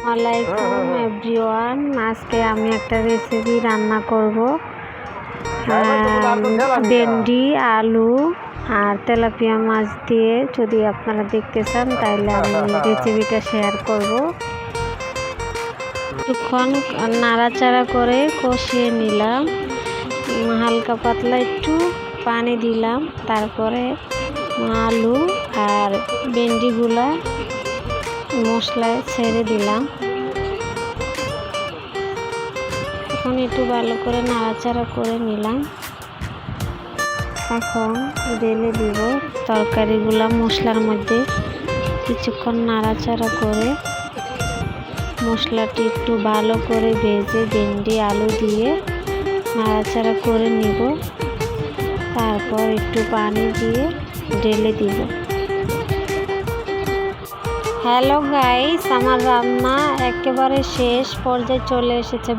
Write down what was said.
আসসালামাইকুম এভরিওয়ান। আজকে আমি একটা রেসিপি রান্না করব। ভেন্ডি, আলু আর তেলাপিয়া মাছ দিয়ে। যদি আপনারা দেখতে চান তাহলে আমি রেসিপিটা শেয়ার করব। কিছুক্ষণ নাড়াচাড়া করে কষিয়ে নিলাম, হালকা পাতলা একটু পানি দিলাম, তারপরে আলু আর ভেন্ডিগুলা মশলায় ছেড়ে দিলাম। এখন একটু ভালো করে নাড়াচাড়া করে নিলাম। এখন ঢেলে দিব তরকারিগুলা মশলার মধ্যে। কিছুক্ষণ নাড়াচাড়া করে মশলাটি একটু ভালো করে ভেজে ভেন্ডি আলু দিয়ে নাড়াচাড়া করে নিব। তারপর একটু পানি দিয়ে ঢেলে দিব। হ্যালো গাইস, আমার রান্না একেবারে শেষ পর্যায়ে চলে এসেছে।